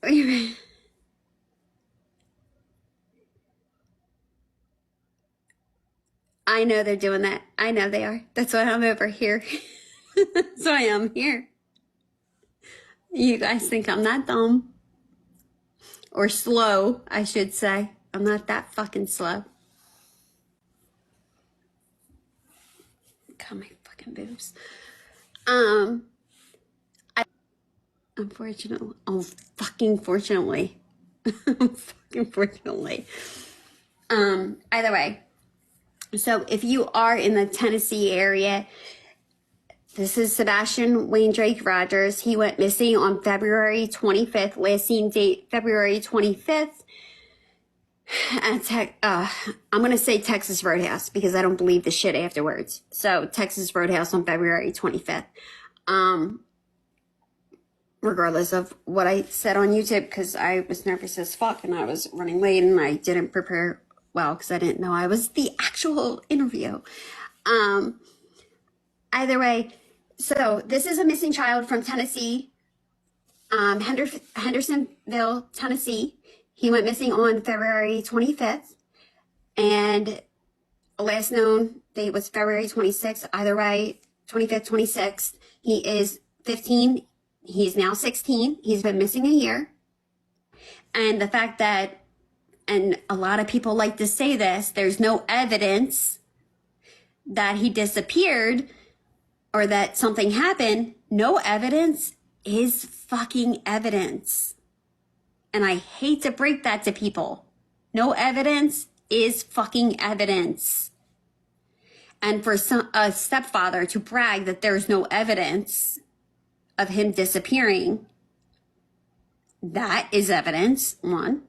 I know they're doing that. I know they are. That's why I'm over here. That's why I'm here. You guys think I'm that dumb. Or slow, I should say. I'm not that fucking slow. God, my fucking boobs. Unfortunately. Oh, fucking fortunately. Fucking fortunately. Either way. So if you are in the Tennessee area, this is Sebastian Wayne Drake Rogers. He went missing on February 25th, last seen date February 25th. At I'm going to say Texas Roadhouse because I don't believe the shit afterwards. So Texas Roadhouse on February 25th. Regardless of what I said on YouTube, because I was nervous as fuck and I was running late and I didn't prepare well because I didn't know I was the actual interview. Either way, so this is a missing child from Tennessee, Hendersonville, Tennessee. He went missing on February 25th, and last known date was February 26th. Either way, 25th, 26th. He is 15. He's now 16. He's been missing a year. And the fact that, and a lot of people like to say this, there's no evidence that he disappeared or that something happened. No evidence is fucking evidence. And I hate to break that to people. No evidence is fucking evidence. And for a stepfather to brag that there's no evidence of him disappearing, that is evidence, one.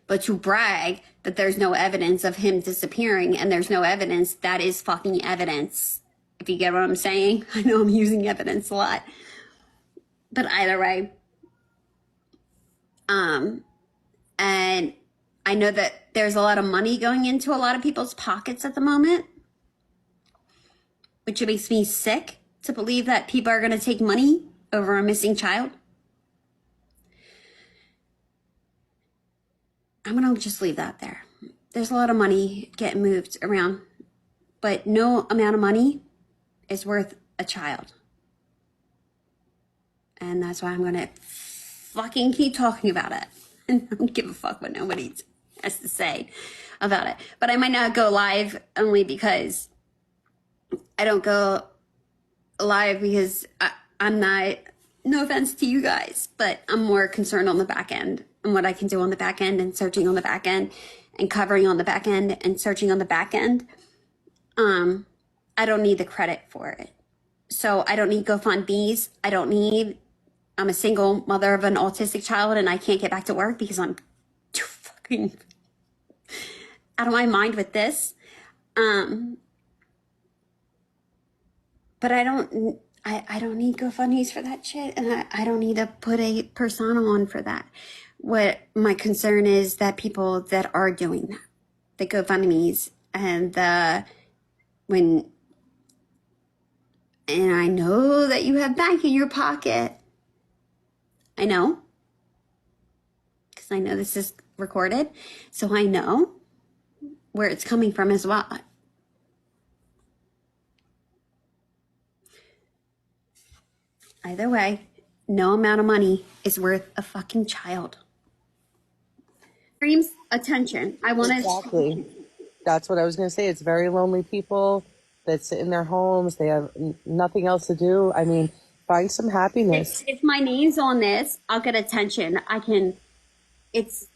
But to brag that there's no evidence of him disappearing and there's no evidence, that is fucking evidence. If you get what I'm saying. I know I'm using evidence a lot. But either way. And I know that there's a lot of money going into a lot of people's pockets at the moment, which makes me sick to believe that people are going to take money over a missing child. I'm going to just leave that there. There's a lot of money getting moved around, but no amount of money is worth a child. And that's why I'm going to fucking keep talking about it. And I don't give a fuck what nobody has to say about it. But I might not go live only because I don't go live because I'm not, no offense to you guys, but I'm more concerned on the back end and what I can do on the back end and searching on the back end and covering on the back end and searching on the back end. I don't need the credit for it. So I don't need GoFundMe's. I'm a single mother of an autistic child and I can't get back to work because I'm too fucking out of my mind with this. But I don't need GoFundMe's for that shit, and I don't need to put a persona on for that. What my concern is that people that are doing that, the GoFundMe's and and I know that you have bank in your pocket. I know, because I know this is recorded, so I know where it's coming from as well. Either way, no amount of money is worth a fucking child. Dreams, attention. I want to. Exactly. That's what I was going to say. It's very lonely people that sit in their homes. They have nothing else to do. I mean, find some happiness. If my name's on this, I'll get attention. It's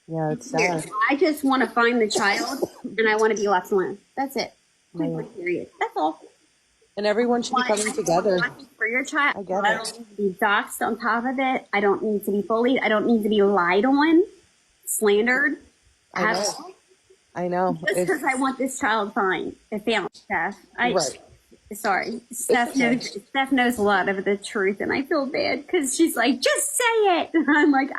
sad. I just want to find the child and I want to be left alone. That's it. Period. That's all. And everyone should be coming together. For your child. I get I don't need to be doxxed on top of it. I don't need to be bullied. I don't need to be lied on, slandered. I know. Just because I want this child found. Steph. Right. Sorry. Steph knows a lot of the truth, and I feel bad because she's like, just say it. And I'm like,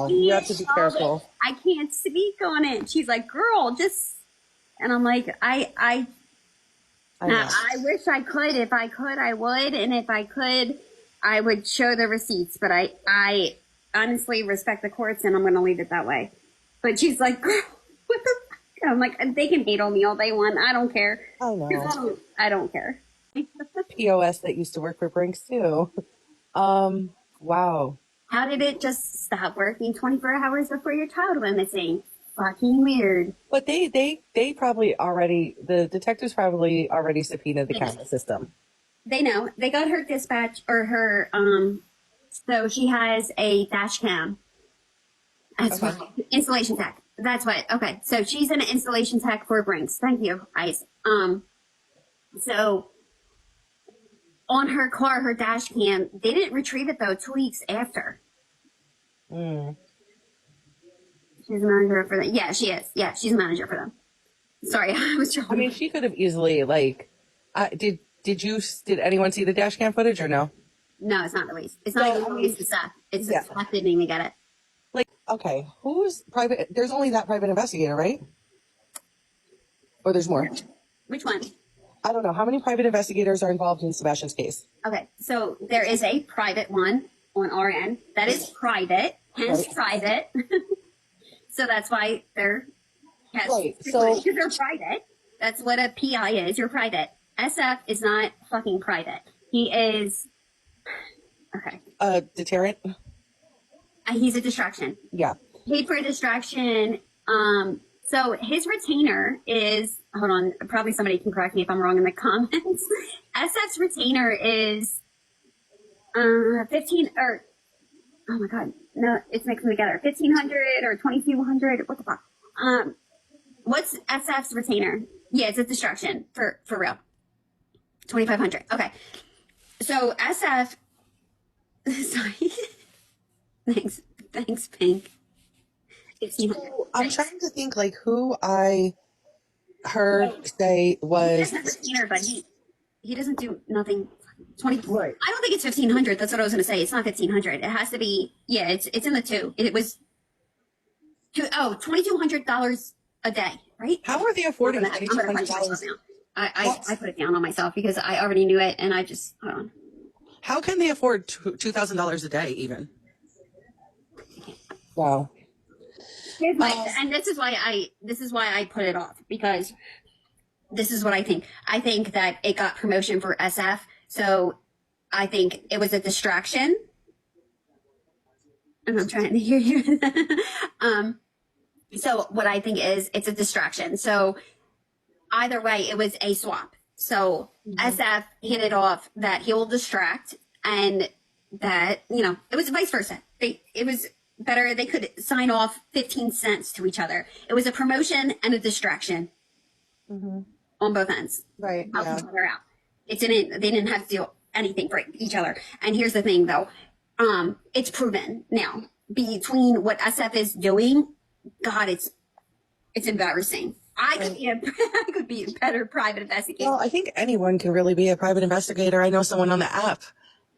you have to be careful. I can't speak on it. She's like, girl, just. And I'm like, I wish I could. If I could, I would. And if I could, I would show the receipts, but I honestly respect the courts, and I'm going to leave it that way. But she's like, girl, what the fuck? I'm like, they can hate on me all they want. I don't care. I know. I don't care. POS that used to work for Brinks too. Wow. How did it just stop working 24 hours before your child went missing? Fucking weird. But they probably already, the detectives probably already subpoenaed the camera system. They know. They got her dispatch or her, so she has a dash cam. That's Okay. what, installation tech. That's what, okay. So she's an installation tech for Brinks. Thank you, Ice. So on her car, her dash cam, they didn't retrieve it though 2 weeks after. Mm. She's a manager for them. Yeah, she is. Yeah, she's a manager for them. Sorry, I was trying. I mean, she could have easily, like, did anyone see the dash cam footage or no? No, it's not released. It's not even released to stuff. It's Yeah. Seth didn't even get it. Like, okay, who's private? There's only that private investigator, right? Or there's more? Which one? I don't know. How many private investigators are involved in Sebastian's case? Okay, so there is a private one on our end. That is private, hence Right. private. So that's why they're Right, so- because they're private. That's what a PI is. You're private. SF is not fucking private. He is okay. Deterrent? He's a distraction. Yeah. Paid for a distraction. So his retainer is, hold on, probably somebody can correct me if I'm wrong in the comments. SF's retainer is 15 or, oh my God, no, it's mixing together. 1,500 or 2,200, what the fuck? What's SF's retainer? Yeah, it's a distraction for real. 2,500. Okay. So SF, sorry. Thanks, Pink. I'm trying to think, like, who I heard say He was... has a retainer, but he doesn't do nothing. 20. Right. I don't think it's 1,500. That's what I was going to say. It's not 1,500. It has to be. Yeah, it's in the two. It was $2,200 a day, right? How are they affording I'm gonna punch myself $2,200? now. I put it down on myself because I already knew it, and I just hold on. How can they afford $2,000 a day, even? Wow. Here's and this is why I put it off, because this is what I think. I think that it got promotion for SF, so I think it was a distraction. And I'm trying to hear you. So what I think is it's a distraction. So either way, it was a swap. So SF handed off that he will distract, and that, it was vice versa. It was better. They could sign off 15 cents to each other. It was a promotion and a distraction on both ends. Right. Help Yeah. each other out. They didn't have to do anything for each other. And here's the thing though. It's proven now between what SF is doing. God, it's embarrassing. I could be a better private investigator. Well, I think anyone can really be a private investigator. I know someone on the app.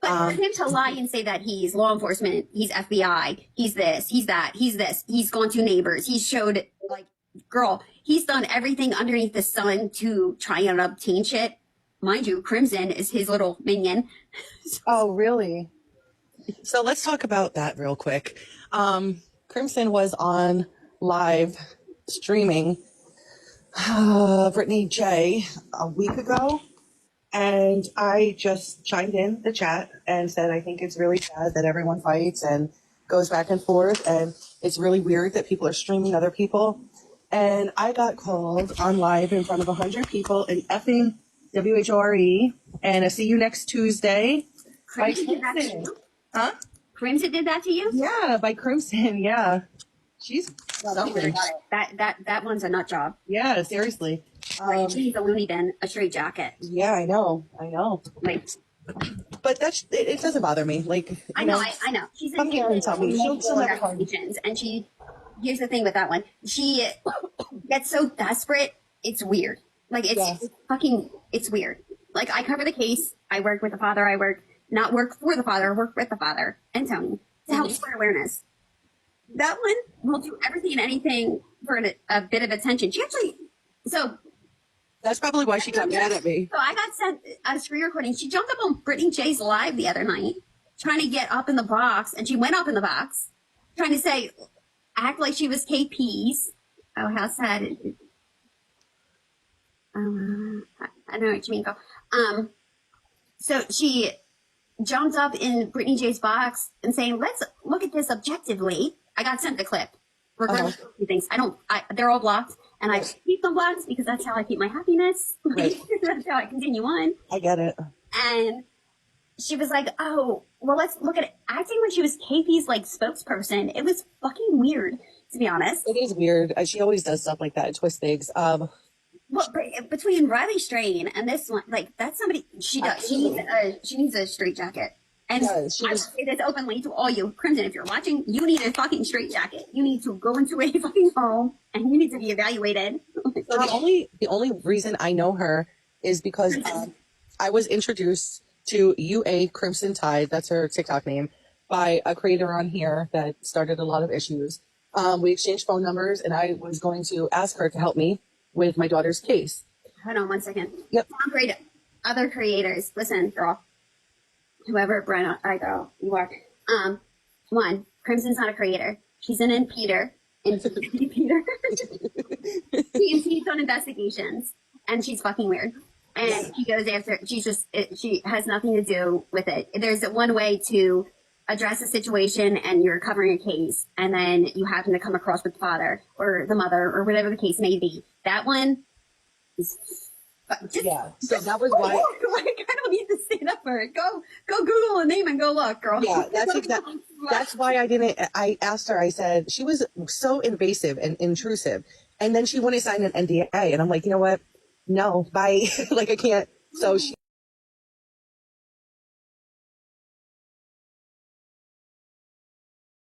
But for him to lie and say that he's law enforcement, he's FBI, he's this, he's that, he's this, he's gone to neighbors, he's showed, like, girl, he's done everything underneath the sun to try and obtain shit. Mind you, Crimson is his little minion. Oh, really? So let's talk about that real quick. Crimson was on live streaming Brittany J a week ago, and I just chimed in the chat and said I think it's really sad that everyone fights and goes back and forth, and it's really weird that people are streaming other people. And I got called on live in front of 100 people in effing WHORE and a see you next Tuesday by Crimson did that to Crimson. you? Huh? Crimson did that to you? Yeah, by Crimson. Yeah, she's Don't worry about it. That one's a nut job. yeah, seriously. She's a loony bin, a straight jacket. Yeah, I know. Like, But it doesn't bother me. Like, I know. She's come here and tell me. She'll never harm me. And here's the thing with that one. She gets so desperate, it's weird. Like, it's fucking, it's weird. Like, I cover the case. I work with the father. I work for the father, work with the father and Tony to help spread awareness. That one will do everything and anything for a bit of attention. She actually, so That's probably why she got mad at me. I got sent a screen recording. She jumped up on Brittany J's live the other night trying to get up in the box, and she went up in the box, trying to say, act like she was KP's. Oh, how sad. I know what you mean, girl. So she jumped up in Brittany J's box and saying, let's look at this objectively. I got sent the clip. Regardless of things. They're all blocked, and I keep them blocked because that's how I keep my happiness. Right. That's how I continue on. I get it. And she was like, oh, well, let's look at it. Acting like she was KP's like spokesperson. It was fucking weird, to be honest. It is weird. She always does stuff like that and twist things. Well, but between Riley Strain and this one, like that's somebody she does. She needs a straight jacket. And I say this openly to all you, Crimson, if you're watching, you need a fucking straight jacket. You need to go into a fucking home and you need to be evaluated. So the only reason I know her is because I was introduced to UA Crimson Tide, that's her TikTok name, by a creator on here that started a lot of issues. We exchanged phone numbers, and I was going to ask her to help me with my daughter's case. Hold on 1 second. Yep. Great. Other creators, listen, girl. Whoever, Brian, I girl, you are. One, Crimson's not a creator. She's an impeder. Impeder. She impedes on investigations, and she's fucking weird. And she goes after. She has nothing to do with it. There's one way to address a situation, and you're covering a case, and then you happen to come across with the father or the mother or whatever the case may be. That one is. So that was why. Like, I don't need to stand up for it. Go Google a name and go look, girl. Yeah, that's why I didn't. I asked her. I said she was so invasive and intrusive, and then she wouldn't sign an NDA, and I'm like, you know what? No, bye. Like I can't. So she.